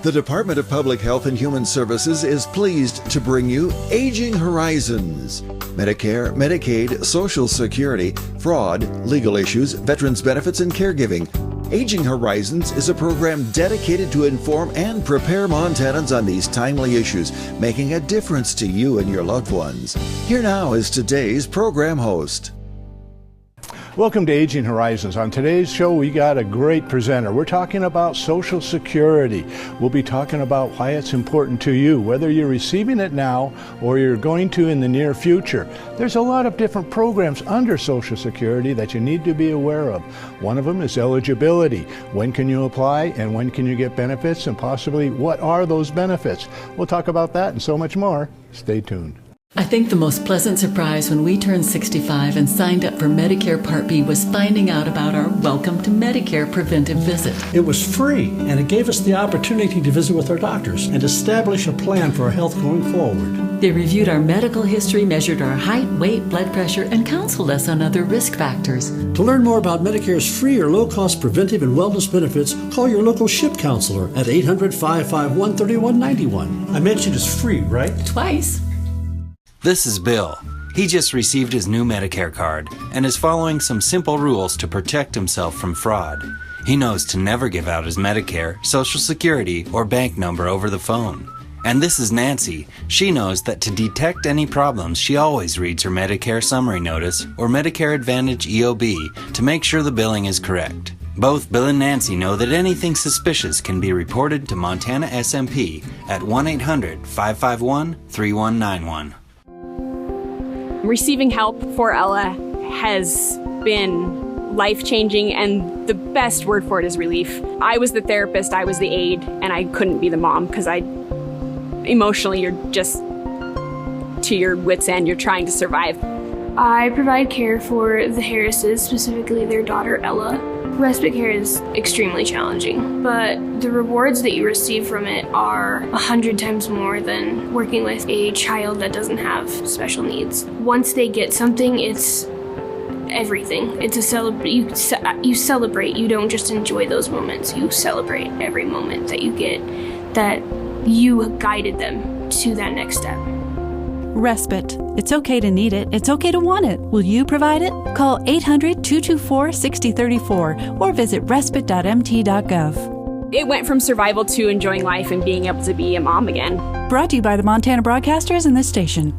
The Department of Public Health and Human Services is pleased to bring you Aging Horizons. Medicare, Medicaid, Social Security, fraud, legal issues, veterans benefits, and caregiving. Aging Horizons is a program dedicated to inform and prepare Montanans on these timely issues, making a difference to you and your loved ones. Here now is today's program host. Welcome to Aging Horizons. On today's show, we got a great presenter. We're talking about Social Security. We'll be talking about why it's important to you, whether you're receiving it now or you're going to in the near future. There's a lot of different programs under Social Security that you need to be aware of. One of them is eligibility. When can you apply and when can you get benefits, and possibly what are those benefits? We'll talk about that and so much more. Stay tuned. I think the most pleasant surprise when we turned 65 and signed up for Medicare Part B was finding out about our Welcome to Medicare preventive visit. It was free, and it gave us the opportunity to visit with our doctors and establish a plan for our health going forward. They reviewed our medical history, measured our height, weight, blood pressure, and counseled us on other risk factors. To learn more about Medicare's free or low-cost preventive and wellness benefits, call your local SHIP counselor at 800-551-3191. I mentioned it's free, right? Twice. This is Bill. He just received his new Medicare card and is following some simple rules to protect himself from fraud. He knows to never give out his Medicare, Social Security, or bank number over the phone. And this is Nancy. She knows that to detect any problems, she always reads her Medicare summary notice or Medicare Advantage EOB to make sure the billing is correct. Both Bill and Nancy know that anything suspicious can be reported to Montana SMP at 1-800-551-3191. Receiving help for Ella has been life-changing, and the best word for it is relief. I was the therapist, I was the aide, and I couldn't be the mom because emotionally you're just to your wits' end, you're trying to survive. I provide care for the Harrises, specifically their daughter Ella. Respite care is extremely challenging, but the rewards that you receive from it are 100 times more than working with a child that doesn't have special needs. Once they get something, it's everything. It's a you celebrate. You don't just enjoy those moments. You celebrate every moment that you get, that you guided them to that next step. Respite. It's okay to need it. It's okay to want it. Will you provide it? Call 800-224-6034 or visit respite.mt.gov. It went from survival to enjoying life and being able to be a mom again. Brought to you by the Montana Broadcasters and this station.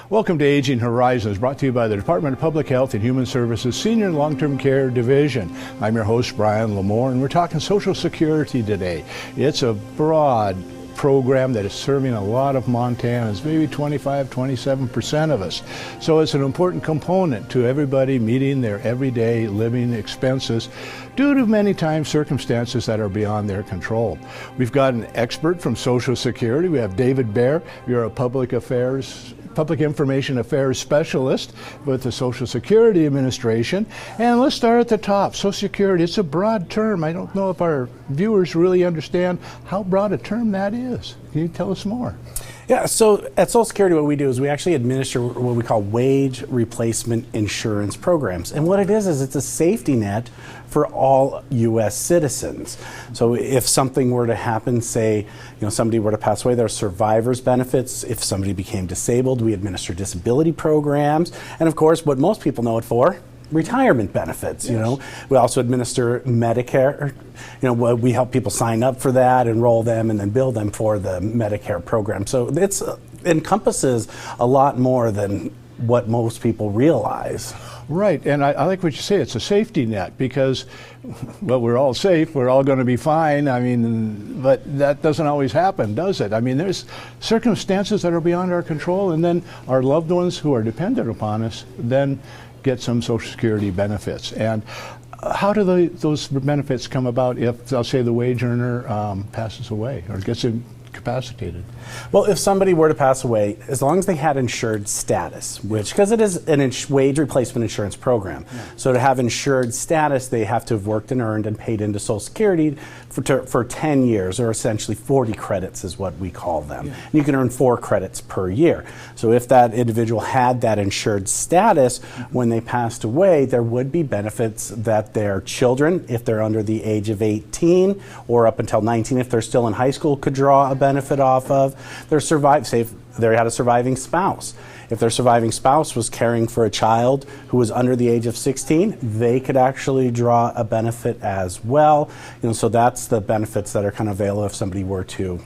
Welcome to Aging Horizons, brought to you by the Department of Public Health and Human Services Senior and Long-Term Care Division. I'm your host, Brian Lamore, and we're talking Social Security today. It's a broad program that is serving a lot of Montanans, maybe 27% of us. So it's an important component to everybody meeting their everyday living expenses due to many times circumstances that are beyond their control. We've got an expert from Social Security. We have David Baer. You're a public information affairs specialist with the Social Security Administration. And let's start at the top. Social Security, it's a broad term. I don't know if our viewers really understand how broad a term that is. Can you tell us more? Yeah, so at Social Security what we do is we actually administer what we call wage replacement insurance programs. And what it is it's a safety net for all U.S. citizens. So if something were to happen, say, somebody were to pass away, there are survivors benefits. If somebody became disabled, we administer disability programs. And of course, what most people know it for, retirement benefits. Yes. We also administer Medicare. We help people sign up for that, enroll them, and then bill them for the Medicare program. So it encompasses a lot more than what most people realize. Right, and I like what you say. It's a safety net because, well, we're all safe. We're all going to be fine. But that doesn't always happen, does it? There's circumstances that are beyond our control, and then our loved ones who are dependent upon us then get some Social Security benefits. And how do those benefits come about if, I'll say, the wage earner passes away or gets incapacitated? Well, if somebody were to pass away, as long as they had insured status, which, because it is an wage replacement insurance program, so to have insured status, they have to have worked and earned and paid into Social Security for 10 years, or essentially 40 credits is what we call them. And you can earn 4 credits per year. So if that individual had that insured status when they passed away, there would be benefits that their children, if they're under the age of 18, or up until 19 if they're still in high school, could draw a benefit off of. Say if they had a surviving spouse. If their surviving spouse was caring for a child who was under the age of 16, they could actually draw a benefit as well. So that's the benefits that are kind of available if somebody were to,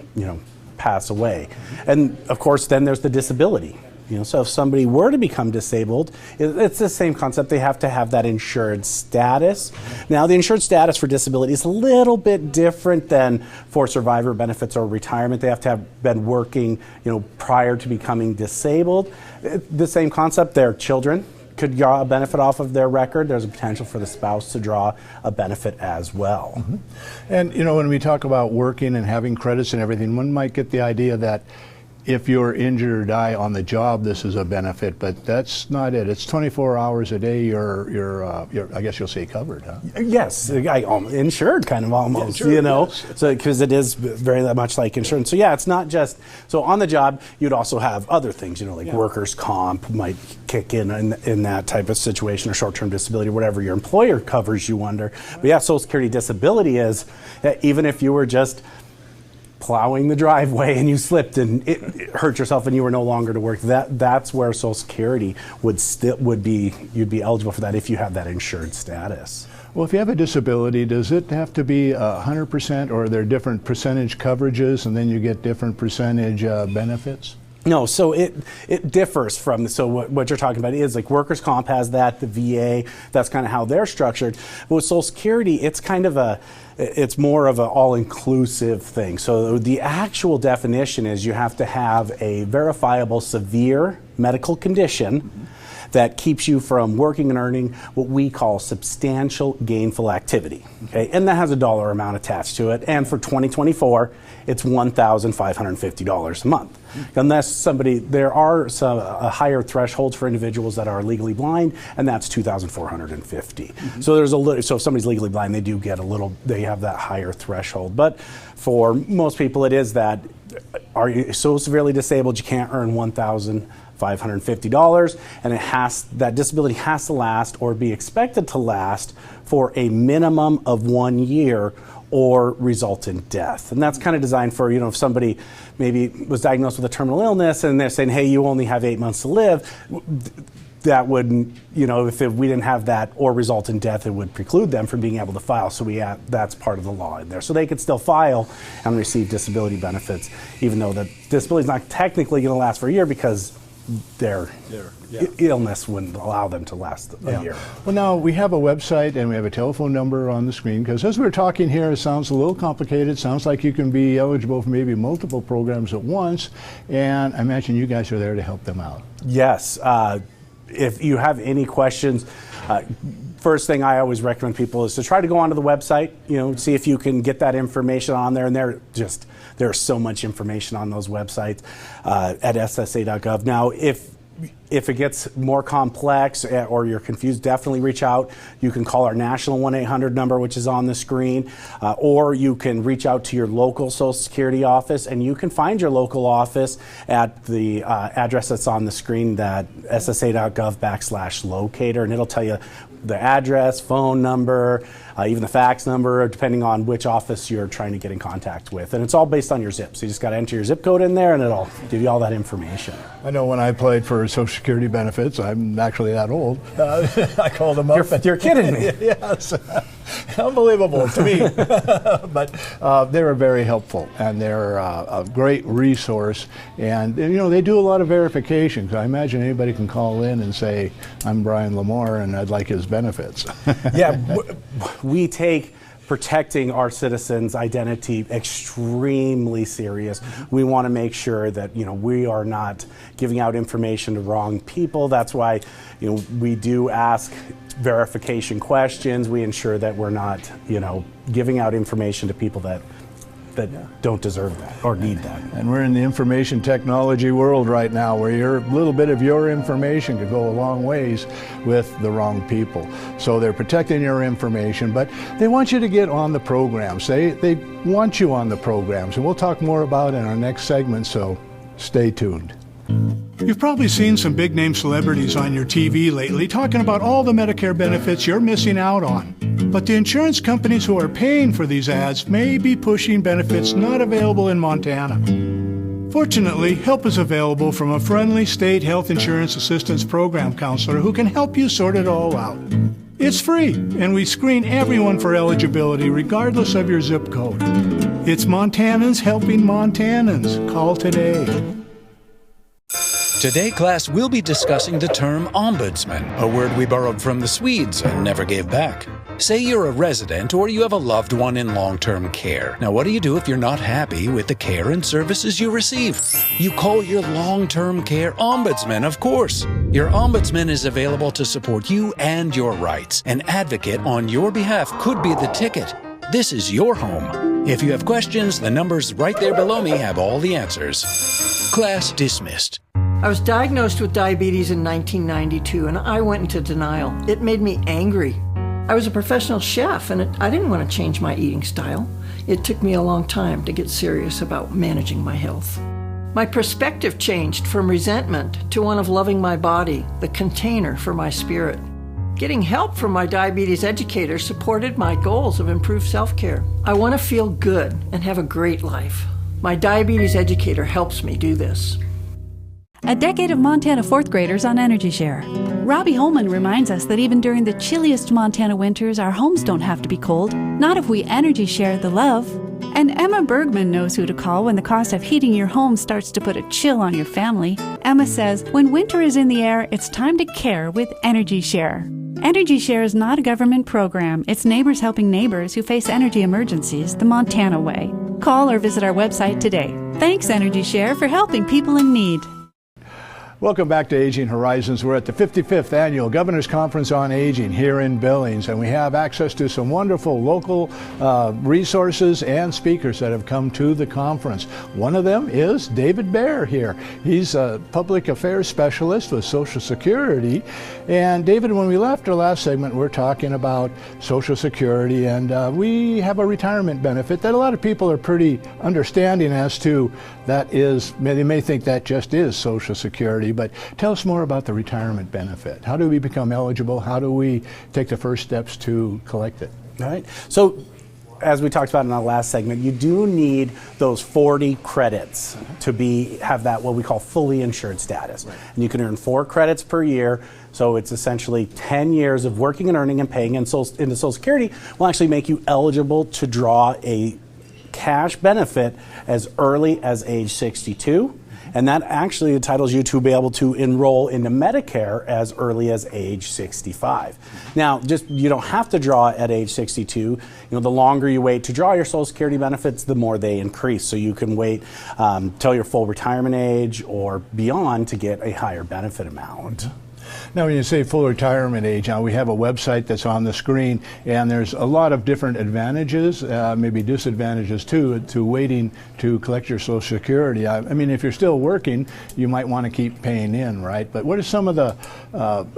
pass away. And of course, then there's the disability. So if somebody were to become disabled, it's the same concept. They have to have that insured status. Now, the insured status for disability is a little bit different than for survivor benefits or retirement. They have to have been working, prior to becoming disabled. The same concept. Their children could draw a benefit off of their record. There's a potential for the spouse to draw a benefit as well. Mm-hmm. And, when we talk about working and having credits and everything, one might get the idea that if you're injured or die on the job, this is a benefit, but that's not it. It's 24 hours a day. You're I guess you'll say covered, huh? Yes, insured, kind of almost. Insured, yes. So because it is very much like insurance. So yeah, it's not just so on the job. You'd also have other things, like workers' comp might kick in that type of situation, or short-term disability, whatever your employer covers you under. But yeah, Social Security disability is even if you were just plowing the driveway and you slipped and it hurt yourself and you were no longer to work, that's where Social Security would be, you'd be eligible for that if you have that insured status. Well, if you have a disability, does it have to be 100%, or are there different percentage coverages and then you get different percentage benefits? No, so it differs from, so what you're talking about is like workers' comp has that, the VA, that's kind of how they're structured. But with Social Security, it's kind of it's more of an all-inclusive thing. So the actual definition is you have to have a verifiable severe medical condition that keeps you from working and earning what we call substantial gainful activity. Okay, and that has a dollar amount attached to it. And for 2024, it's $1,550 a month. Unless there are higher thresholds for individuals that are legally blind, and that's $2,450. So there's so if somebody's legally blind, they have that higher threshold. But for most people, it is that, are you so severely disabled you can't earn $1,550, and that disability has to last or be expected to last for a minimum of 1 year or result in death. And that's kind of designed for, if somebody maybe was diagnosed with a terminal illness and they're saying, hey, you only have 8 months to live, that would, if we didn't have that or result in death, it would preclude them from being able to file. So that's part of the law in there. So they could still file and receive disability benefits, even though the disability is not technically going to last for a year because their illness wouldn't allow them to last a year. Well, now we have a website and we have a telephone number on the screen, because as we're talking here, it sounds a little complicated. It sounds like you can be eligible for maybe multiple programs at once, and I imagine you guys are there to help them out. Yes. If you have any questions, first thing I always recommend people is to try to go onto the website, see if you can get that information on there. And there's so much information on those websites at ssa.gov. Now, if it gets more complex or you're confused, definitely reach out. You can call our national 1-800 number, which is on the screen, or you can reach out to your local Social Security office, and you can find your local office at the address that's on the screen, that ssa.gov/locator, and it'll tell you the address, phone number, even the fax number, depending on which office you're trying to get in contact with. And it's all based on your zip. So you just got to enter your zip code in there and it'll give you all that information. I know when I applied for Social Security benefits, I'm actually that old, I called them up. You're kidding me. Yes. Unbelievable to me. But they were very helpful, and they're a great resource. And they do a lot of verification. So I imagine anybody can call in and say, I'm Brian Lamore and I'd like his benefits. Yeah, we take protecting our citizens' identity extremely serious. We want to make sure that we are not giving out information to wrong people. That's why we do ask verification questions. We ensure that we're not giving out information to people that that don't deserve that or need that. And we're in the information technology world right now where your little bit of your information could go a long ways with the wrong people. So they're protecting your information, but they want you to get on the programs. They want you on the programs, and we'll talk more about it in our next segment, so stay tuned. You've probably seen some big-name celebrities on your TV lately talking about all the Medicare benefits you're missing out on. But the insurance companies who are paying for these ads may be pushing benefits not available in Montana. Fortunately, help is available from a friendly state health insurance assistance program counselor who can help you sort it all out. It's free, and we screen everyone for eligibility regardless of your zip code. It's Montanans helping Montanans. Call today. Today, class, we'll be discussing the term ombudsman, a word we borrowed from the Swedes and never gave back. Say you're a resident or you have a loved one in long-term care. Now, what do you do if you're not happy with the care and services you receive? You call your long-term care ombudsman, of course. Your ombudsman is available to support you and your rights. An advocate on your behalf could be the ticket. This is your home. If you have questions, the numbers right there below me have all the answers. Class dismissed. I was diagnosed with diabetes in 1992, and I went into denial. It made me angry. I was a professional chef, and I didn't want to change my eating style. It took me a long time to get serious about managing my health. My perspective changed from resentment to one of loving my body, the container for my spirit. Getting help from my diabetes educator supported my goals of improved self-care. I want to feel good and have a great life. My diabetes educator helps me do this. A decade of Montana fourth graders on Energy Share. Robbie Holman reminds us that even during the chilliest Montana winters, our homes don't have to be cold, not if we Energy Share the love. And Emma Bergman knows who to call when the cost of heating your home starts to put a chill on your family. Emma says, when winter is in the air, it's time to care with Energy Share. Energy Share is not a government program. It's neighbors helping neighbors who face energy emergencies the Montana way. Call or visit our website today. Thanks, Energy Share, for helping people in need. Welcome back to Aging Horizons. We're at the 55th Annual Governor's Conference on Aging here in Billings, and we have access to some wonderful local resources and speakers that have come to the conference. One of them is David Baer here. He's a public affairs specialist with Social Security. And David, when we left our last segment, we're talking about Social Security, and we have a retirement benefit that a lot of people are pretty understanding as to. That is, they may think that just is Social Security, but tell us more about the retirement benefit. How do we become eligible? How do we take the first steps to collect it? All right. So, as we talked about in our last segment, you do need those 40 credits to have that what we call fully insured status. Right. And you can earn 4 credits per year. So it's essentially 10 years of working and earning and paying into Social Security will actually make you eligible to draw a cash benefit as early as age 62, and that actually entitles you to be able to enroll into Medicare as early as age 65. Now, you don't have to draw at age 62. The longer you wait to draw your Social Security benefits, the more they increase. So you can wait till your full retirement age or beyond to get a higher benefit amount. Now, when you say full retirement age, now we have a website that's on the screen, and there's a lot of different advantages, maybe disadvantages too, to waiting to collect your Social Security. I mean, if you're still working, you might want to keep paying in, right? But what are some of the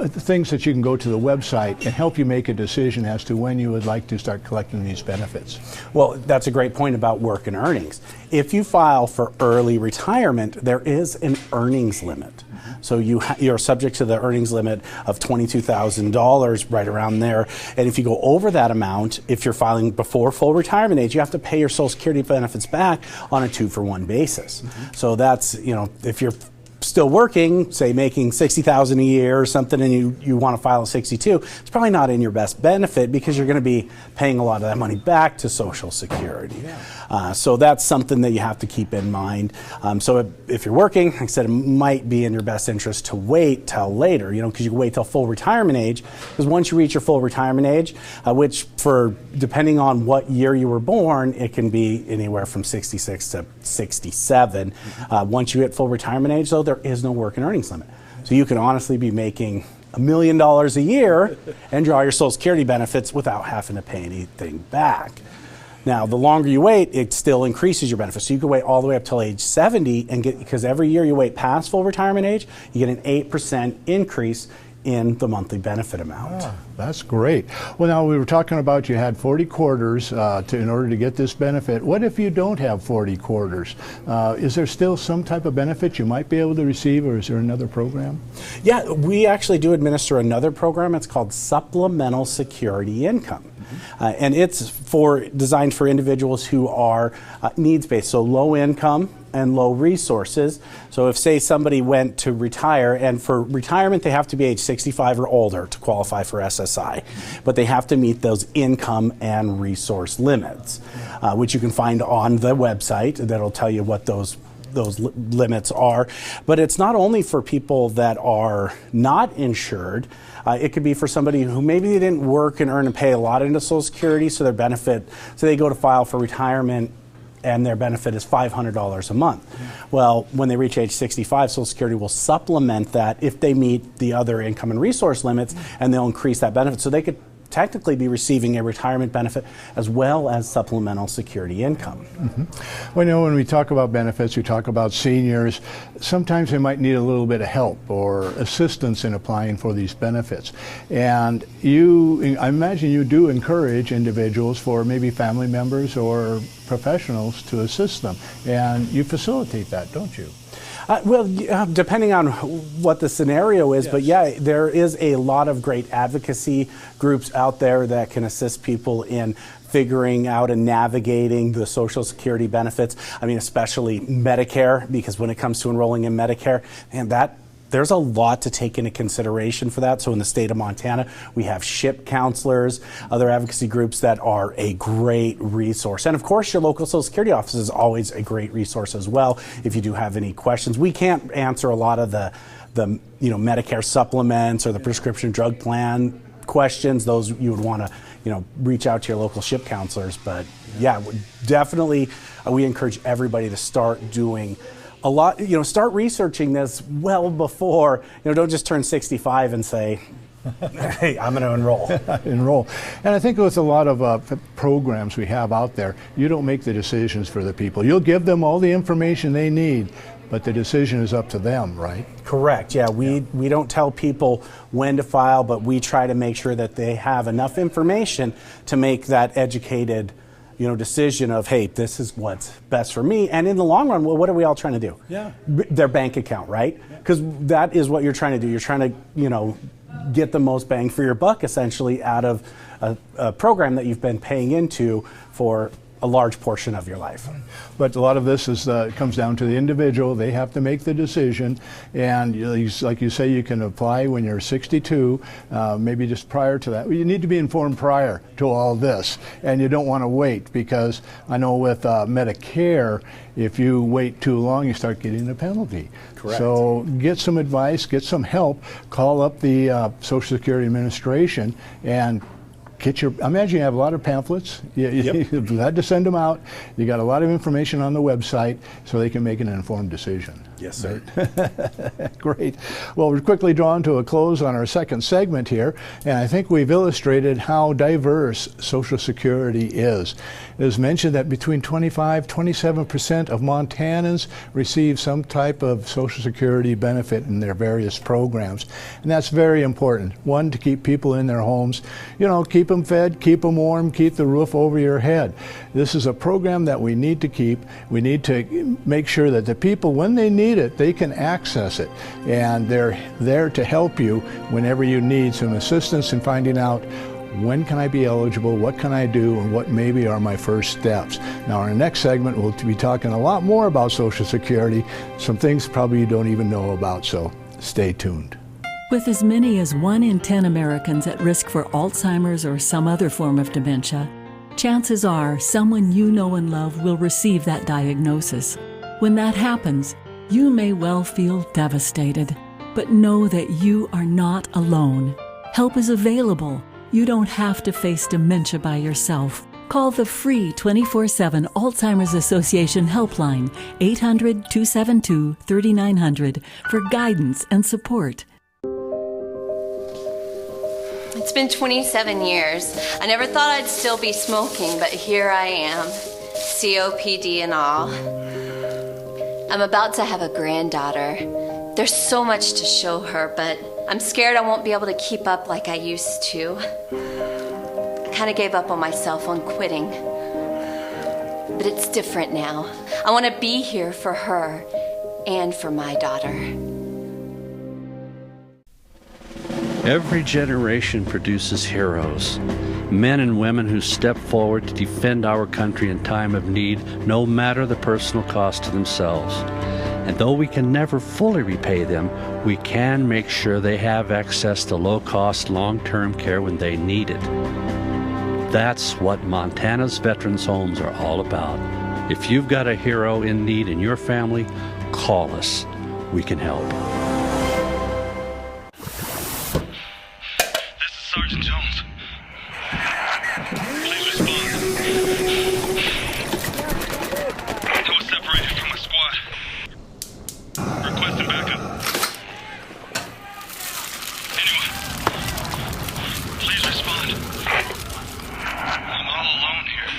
things that you can go to the website and help you make a decision as to when you would like to start collecting these benefits? Well, that's a great point about work and earnings. If you file for early retirement, there is an earnings limit. So you're subject to the earnings limit of $22,000, right around there. And if you go over that amount, if you're filing before full retirement age, you have to pay your Social Security benefits back on a 2-for-1 basis. Mm-hmm. So that's, if you're still working, say making $60,000 a year or something, and you want to file a 62, it's probably not in your best benefit because you're going to be paying a lot of that money back to Social Security. Yeah. So that's something that you have to keep in mind. So if you're working, like I said, it might be in your best interest to wait till later, because you can wait till full retirement age. Because once you reach your full retirement age, which depending on what year you were born, it can be anywhere from 66 to 67. Mm-hmm. Once you hit full retirement age, though, there is no work and earnings limit. So you can honestly be making $1 million a year and draw your Social Security benefits without having to pay anything back. Now, the longer you wait, it still increases your benefits. So you can wait all the way up till age 70 and get, because every year you wait past full retirement age, you get an 8% increase in the monthly benefit amount. Ah, that's great. Well, now we were talking about you had 40 quarters in order to get this benefit. What if you don't have 40 quarters? Is there still some type of benefit you might be able to receive, or is there another program? Yeah, we actually do administer another program. It's called Supplemental Security Income. And it's designed for individuals who are needs-based, so low income and low resources. So if, say, somebody went to retire, and for retirement they have to be age 65 or older to qualify for SSI, but they have to meet those income and resource limits, which you can find on the website. That'll tell you what those limits are. But it's not only for people that are not insured. It could be for somebody who maybe they didn't work and earn and pay a lot into Social Security, so their benefit, so they go to file for retirement and their benefit is $500 a month. Well, when they reach age 65, Social Security will supplement that if they meet the other income and resource limits, and they'll increase that benefit. So they could technically be receiving a retirement benefit as well as supplemental security income. Well, you know, when we talk about benefits, we talk about seniors. Sometimes they might need a little bit of help or assistance in applying for these benefits. And I imagine you do encourage individuals, for maybe family members or professionals, to assist them. And you facilitate that, don't you? Well, depending on what the scenario is, yes. But yeah, there is a lot of great advocacy groups out there that can assist people in figuring out and navigating the Social Security benefits. I mean, especially Medicare, because when it comes to enrolling in Medicare, and there's a lot to take into consideration for that. So in the state of Montana, we have SHIP counselors, other advocacy groups that are a great resource. And of course, your local Social Security office is always a great resource as well if you do have any questions. We can't answer a lot of the Medicare supplements or the prescription drug plan questions. Those you would want to reach out to your local SHIP counselors. But yeah, definitely we encourage everybody to start doing a lot, start researching this well before, don't just turn 65 and say, hey, I'm going to enroll. And I think with a lot of programs we have out there, you don't make the decisions for the people. You'll give them all the information they need, but the decision is up to them, right? Correct. Yeah, we don't tell people when to file, but we try to make sure that they have enough information to make that educated decision of, hey, this is what's best for me. And in the long run, well, what are we all trying to do? Yeah. Their bank account, right? Because that is what you're trying to do. You're trying to, get the most bang for your buck, essentially, out of a program that you've been paying into for a large portion of your life. But a lot of this comes down to the individual. They have to make the decision, and like you say, you can apply when you're 62, maybe just prior to that. You need to be informed prior to all this, and you don't want to wait, because I know with Medicare, if you wait too long, you start getting a penalty. Correct. So get some advice, get some help, call up the Social Security Administration, and I imagine you have a lot of pamphlets. Yep. You've had to send them out. You got a lot of information on the website so they can make an informed decision. Yes, sir. Great. Well, we're quickly drawn to a close on our second segment here, and I think we've illustrated how diverse Social Security is. It is mentioned that between 27% of Montanans receive some type of Social Security benefit in their various programs, and that's very important. One, to keep people in their homes, keep them fed, keep them warm, keep the roof over your head. This is a program that we need to keep. We need to make sure that the people, when they need it, they can access it, and they're there to help you whenever you need some assistance in finding out, when can I be eligible, what can I do, and what maybe are my first steps. Now, in our next segment, we'll be talking a lot more about Social Security, some things probably you don't even know about, so stay tuned. With as many as 1 in 10 Americans at risk for Alzheimer's or some other form of dementia, chances are someone you know and love will receive that diagnosis. When that happens, you may well feel devastated, but know that you are not alone. Help is available. You don't have to face dementia by yourself. Call the free 24/7 Alzheimer's Association helpline, 800-272-3900, for guidance and support. It's been 27 years. I never thought I'd still be smoking, but here I am, COPD and all. I'm about to have a granddaughter. There's so much to show her, but I'm scared I won't be able to keep up like I used to. I kind of gave up on myself on quitting. But it's different now. I want to be here for her and for my daughter. Every generation produces heroes, men and women who step forward to defend our country in time of need, no matter the personal cost to themselves. And though we can never fully repay them, we can make sure they have access to low-cost, long-term care when they need it. That's what Montana's Veterans Homes are all about. If you've got a hero in need in your family, call us. We can help. Sergeant Jones. Please respond. I was separated from my squad. Requesting backup. Anyone? Please respond. I'm all alone here.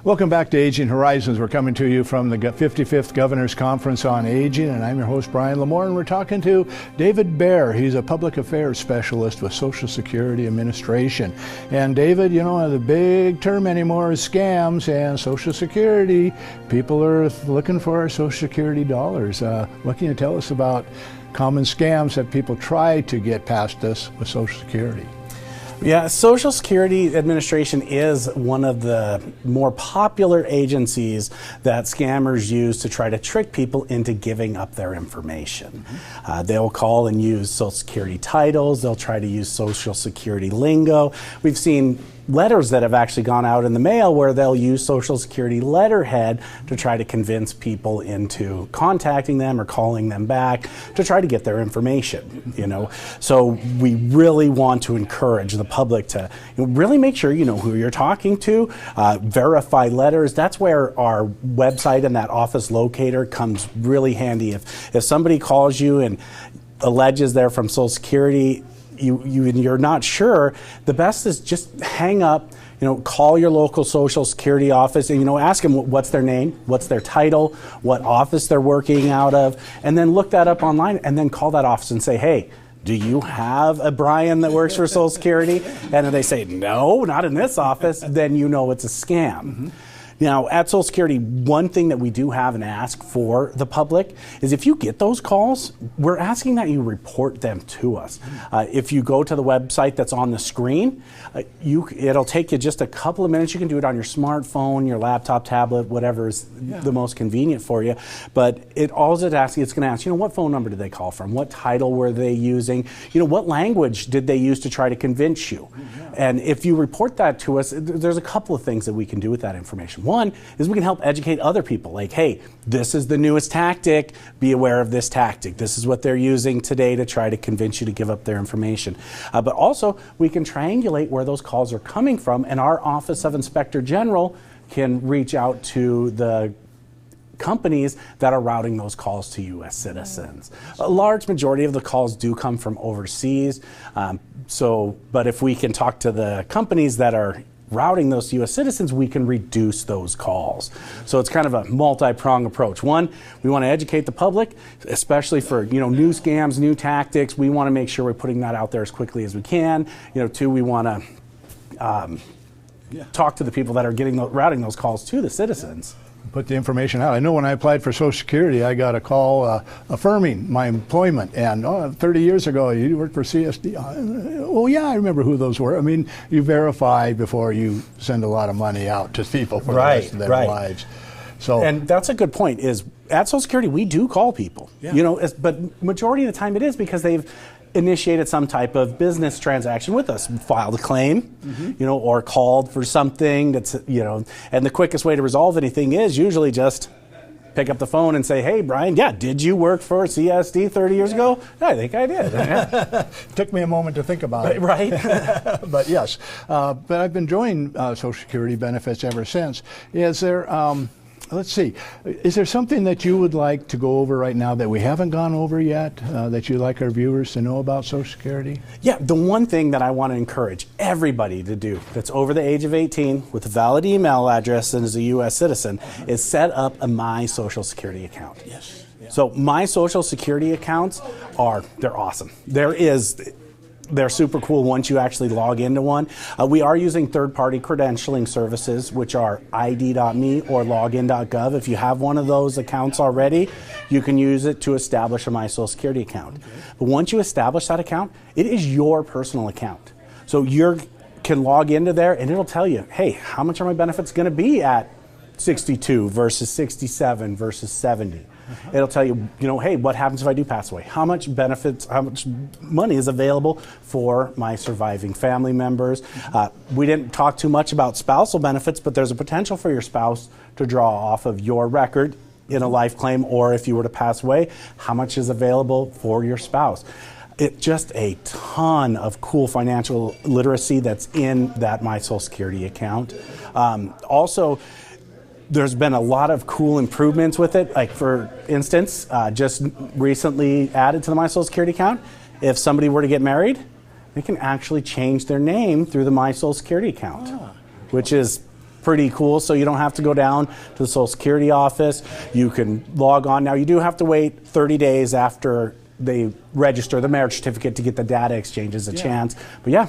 Welcome back to Aging Horizons. We're coming to you from the 55th Governor's Conference on Aging, and I'm your host, Brian Lamore, and we're talking to David Baer. He's a public affairs specialist with Social Security Administration. And David, you know, the big term anymore is scams and Social Security. People are looking for our Social Security dollars. What can you tell us about common scams that people try to get past us with Social Security? Yeah, Social Security Administration is one of the more popular agencies that scammers use to try to trick people into giving up their information. They'll call and use Social Security titles. They'll try to use Social Security lingo. We've seen letters that have actually gone out in the mail where they'll use Social Security letterhead to try to convince people into contacting them or calling them back to try to get their information, you know. So we really want to encourage the public to really make sure you know who you're talking to, verify letters. That's where our website and that office locator comes really handy. If somebody calls you and alleges they're from Social Security, you're not sure, the best is just hang up, call your local Social Security office and, ask them what's their name, what's their title, what office they're working out of, and then look that up online and then call that office and say, hey, do you have a Brian that works for Social Security? And if they say, no, not in this office, then you know it's a scam. Now, at Social Security, one thing that we do have and ask for the public is if you get those calls, we're asking that you report them to us. If you go to the website that's on the screen, it'll take you just a couple of minutes. You can do it on your smartphone, your laptop, tablet, whatever is the most convenient for you. But it's going to ask, what phone number did they call from? What title were they using? What language did they use to try to convince you? And if you report that to us, there's a couple of things that we can do with that information. One is we can help educate other people, like, hey, this is the newest tactic, be aware of this tactic. This is what they're using today to try to convince you to give up their information. But also, we can triangulate where those calls are coming from, and our Office of Inspector General can reach out to the companies that are routing those calls to U.S. citizens. A large majority of the calls do come from overseas, but if we can talk to the companies that are routing those to U.S. citizens, we can reduce those calls. So it's kind of a multi-pronged approach. One, we want to educate the public, especially for new scams, new tactics. We want to make sure we're putting that out there as quickly as we can. Two, we want to talk to the people that are routing those calls to the citizens. Put the information out. I know when I applied for Social Security, I got a call affirming my employment. And 30 years ago, you worked for CSD. Oh, yeah, I remember who those were. I mean, you verify before you send a lot of money out to people for the rest of their lives. So, and that's a good point, is at Social Security, we do call people. But majority of the time it is because they've initiated some type of business transaction with us, filed a claim, or called for something that's, and the quickest way to resolve anything is usually just pick up the phone and say, hey, Brian, did you work for CSD 30 years ago? I think I did. Took me a moment to think about it. Right. But yes, but I've been enjoying Social Security benefits ever since. Is there, let's see. Is there something that you would like to go over right now that we haven't gone over yet that you'd like our viewers to know about Social Security? Yeah, the one thing that I want to encourage everybody to do that's over the age of 18 with a valid email address and is a U.S. citizen is set up a My Social Security account. Yes. Yeah. So My Social Security accounts they're awesome. They're super cool once you actually log into one. We are using third-party credentialing services, which are ID.me or login.gov. If you have one of those accounts already, you can use it to establish a My Social Security account. Okay. But once you establish that account, it is your personal account. So you can log into there and it'll tell you, hey, how much are my benefits going to be at 62 versus 67 versus 70? It'll tell you, hey, what happens if I do pass away? How much money is available for my surviving family members? We didn't talk too much about spousal benefits, but there's a potential for your spouse to draw off of your record in a life claim, or if you were to pass away, how much is available for your spouse? It's just a ton of cool financial literacy that's in that My Social Security account. Also, there's been a lot of cool improvements with it. Like, for instance, just recently added to the My Social Security account, if somebody were to get married, they can actually change their name through the My Social Security account, which is pretty cool. So you don't have to go down to the Social Security office. You can log on. Now, you do have to wait 30 days after they register the marriage certificate to get the data exchange as a chance. But yeah.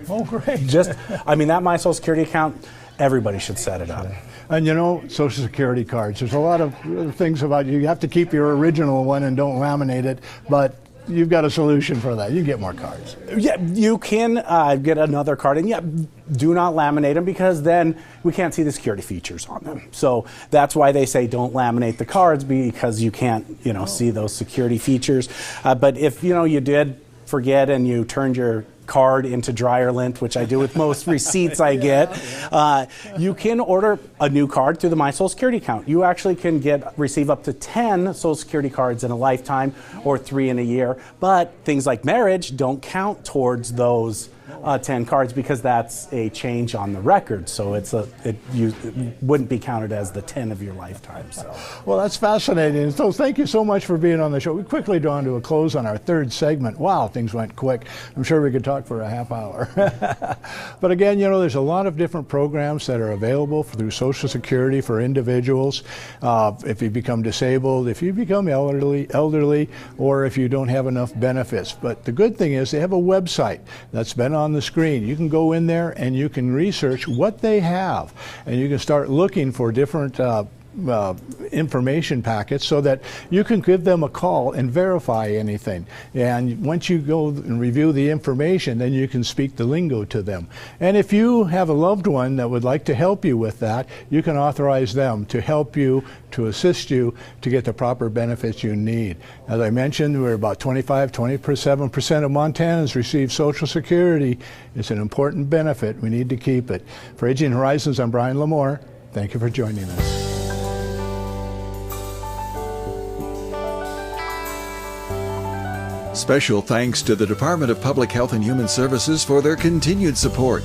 Oh, great. That My Social Security account, everybody should set it up. And Social Security cards, there's a lot of things about you have to keep your original one and don't laminate it, but you've got a solution for that. You can get more cards. Yeah, you can get another card, and do not laminate them because then we can't see the security features on them. So that's why they say don't laminate the cards, because you can't, see those security features. But if, you did forget and you turned your card into dryer lint, which I do with most receipts I get, you can order a new card through the My Social Security account. You actually can receive up to 10 Social Security cards in a lifetime or 3 in a year, but things like marriage don't count towards those 10 cards because that's a change on the record, so it wouldn't be counted as the 10 of your lifetime. So. Well, that's fascinating. So thank you so much for being on the show. We quickly drawn to a close on our third segment. Wow, things went quick. I'm sure we could talk for a half hour. But again, there's a lot of different programs that are available through Social Security for individuals. If you become disabled, if you become elderly, or if you don't have enough benefits. But the good thing is they have a website that's been on the screen. You can go in there and you can research what they have, and you can start looking for different information packets so that you can give them a call and verify anything. And once you go and review the information, then you can speak the lingo to them. And if you have a loved one that would like to help you with that, you can authorize them to help you, to assist you to get the proper benefits you need. As I mentioned, we're about 27% of Montanans receive Social Security. It's an important benefit. We need to keep it. For Aging Horizons, I'm Brian Lamore. Thank you for joining us. Special thanks to the Department of Public Health and Human Services for their continued support.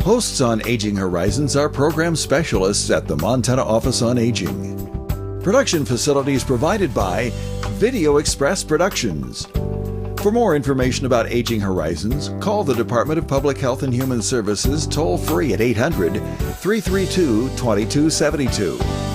Hosts on Aging Horizons are program specialists at the Montana Office on Aging. Production facilities provided by Video Express Productions. For more information about Aging Horizons, call the Department of Public Health and Human Services toll-free at 800-332-2272.